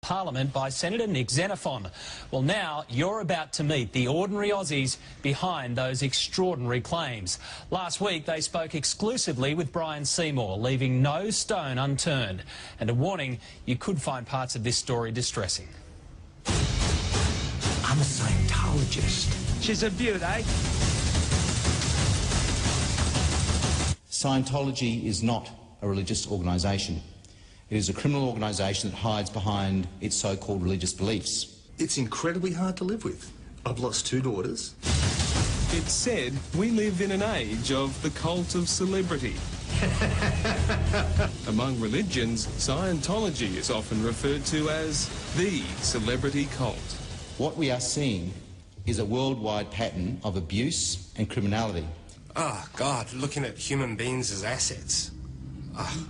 Parliament by Senator Nick Xenophon. Well, now you're about to meet the ordinary Aussies behind those extraordinary claims. Last week they spoke exclusively with Brian Seymour, leaving no stone unturned. And a warning, you could find parts of this story distressing. I'm a Scientologist. She's a beaut, eh? Scientology is not a religious organisation. It is a criminal organisation that hides behind its so-called religious beliefs. It's incredibly hard to live with. I've lost 2 daughters. It's said we live in an age of the cult of celebrity. Among religions, Scientology is often referred to as the celebrity cult. What we are seeing is a worldwide pattern of abuse and criminality. Oh, God, looking at human beings as assets. Oh,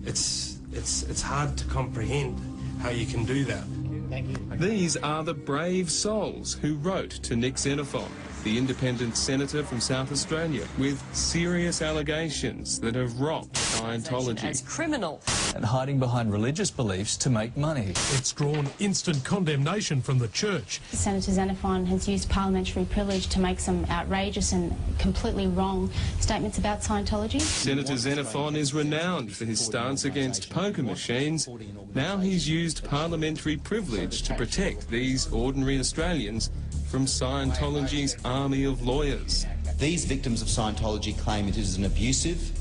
it's hard to comprehend how you can do that. Thank you. These are the brave souls who wrote to Nick Xenophon, the independent senator from South Australia, with serious allegations that have rocked Scientology. As criminal. And hiding behind religious beliefs to make money. It's drawn instant condemnation from the church. Senator Xenophon has used parliamentary privilege to make some outrageous and completely wrong statements about Scientology. Senator Xenophon is renowned for his stance against poker machines. Now he's used parliamentary privilege to protect these ordinary Australians from Scientology's army of lawyers. These victims of Scientology claim it is an abusive,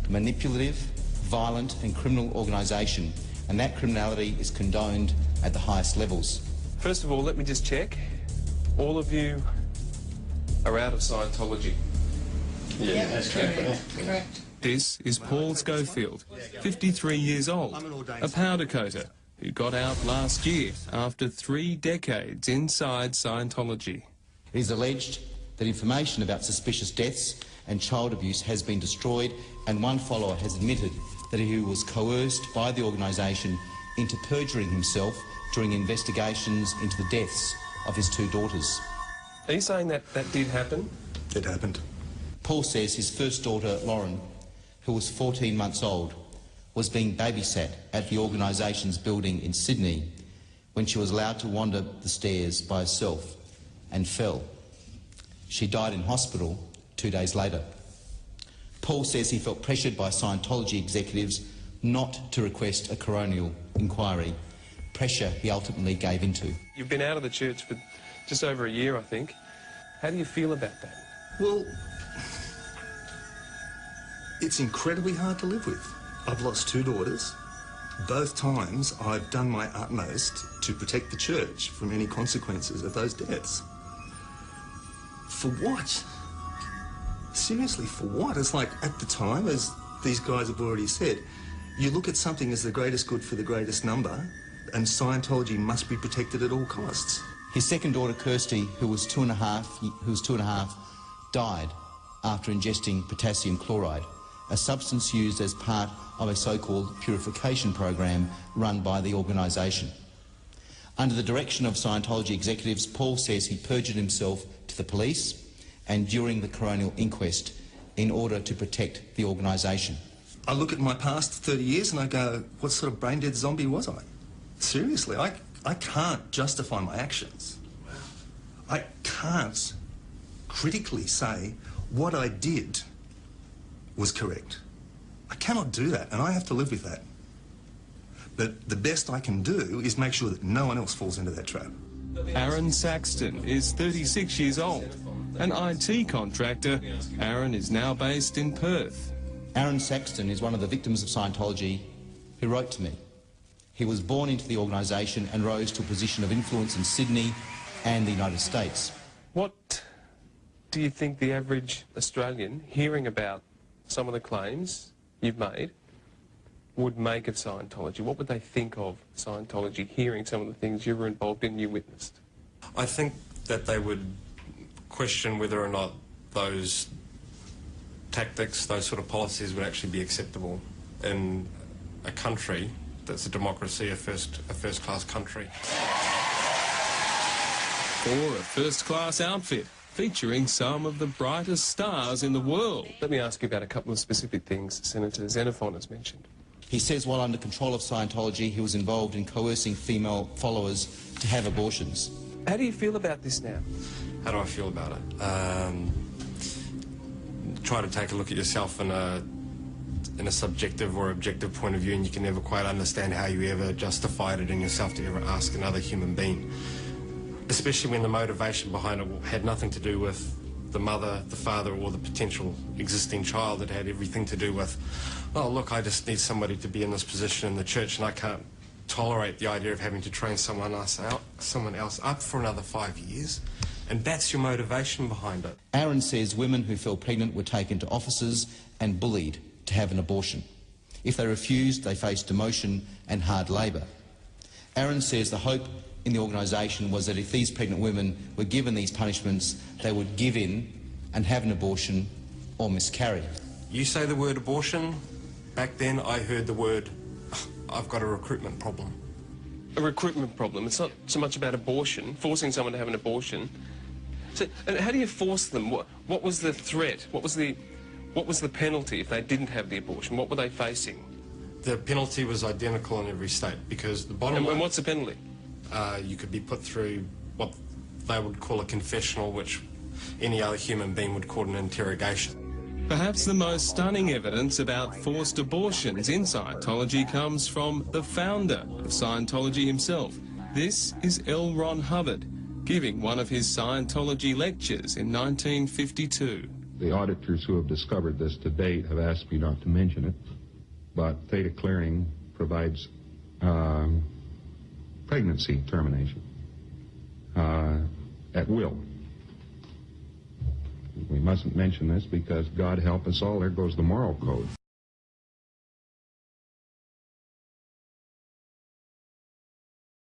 manipulative, violent and criminal organisation, and that criminality is condoned at the highest levels. First of all, let me just check. All of you are out of Scientology. Yeah, that's correct. This is Paul Schofield, 53 years old, a powder coater who got out last year after 3 decades inside Scientology. It is alleged that information about suspicious deaths and child abuse has been destroyed, and one follower has admitted that he was coerced by the organisation into perjuring himself during investigations into the deaths of his 2 daughters. Are you saying that did happen? It happened. Paul says his first daughter, Lauren, who was 14 months old, was being babysat at the organisation's building in Sydney when she was allowed to wander the stairs by herself and fell. She died in hospital 2 days later. Paul says he felt pressured by Scientology executives not to request a coronial inquiry, pressure he ultimately gave into. You've been out of the church for just over a year, I think. How do you feel about that? Well, it's incredibly hard to live with. I've lost 2 daughters. Both times I've done my utmost to protect the church from any consequences of those deaths. For what? Seriously, for what? It's like, at the time, as these guys have already said, you look at something as the greatest good for the greatest number, and Scientology must be protected at all costs. His second daughter, Kirsty, who was two and a half, died after ingesting potassium chloride, a substance used as part of a so-called purification program run by the organisation. Under the direction of Scientology executives, Paul says he perjured himself to the police and during the coronial inquest in order to protect the organisation. I look at my past 30 years and I go, what sort of brain-dead zombie was I? Seriously, I can't justify my actions. I can't critically say what I did was correct. I cannot do that, and I have to live with that. But the best I can do is make sure that no one else falls into that trap. Aaron Saxton is 36 years old. An IT contractor, Aaron is now based in Perth. Aaron Saxton is one of the victims of Scientology who wrote to me. He was born into the organisation and rose to a position of influence in Sydney and the United States. What do you think the average Australian, hearing about some of the claims you've made, would make of Scientology? What would they think of Scientology, hearing some of the things you were involved in, you witnessed? I think that they would question whether or not those tactics, those sort of policies would actually be acceptable in a country that's a democracy, a first-class country. Or a first-class outfit featuring some of the brightest stars in the world. Let me ask you about a couple of specific things Senator Xenophon has mentioned. He says while under control of Scientology, he was involved in coercing female followers to have abortions. How do you feel about this now? How do I feel about it? Try to take a look at yourself in a subjective or objective point of view, and you can never quite understand how you ever justified it in yourself to ever ask another human being, especially when the motivation behind it had nothing to do with the mother, the father, or the potential existing child. It had everything to do with, oh look, I just need somebody to be in this position in the church, and I can't tolerate the idea of having to train someone else up for another 5 years. And that's your motivation behind it. Aaron says women who fell pregnant were taken to offices and bullied to have an abortion. If they refused, they faced demotion and hard labour. Aaron says the hope in the organisation was that if these pregnant women were given these punishments, they would give in and have an abortion or miscarry. You say the word abortion, back then I heard the word, I've got a recruitment problem. A recruitment problem. It's not so much about abortion, forcing someone to have an abortion. So, and how do you force them? What was the threat? What was the penalty if they didn't have the abortion? What were they facing? The penalty was identical in every state, because the bottom line... And what's the penalty? You could be put through what they would call a confessional, which any other human being would call an interrogation. Perhaps the most stunning evidence about forced abortions in Scientology comes from the founder of Scientology himself. This is L. Ron Hubbard, giving one of his Scientology lectures in 1952. The auditors who have discovered this to date have asked me not to mention it, but theta clearing provides pregnancy termination at will. We mustn't mention this because, God help us all, there goes the moral code.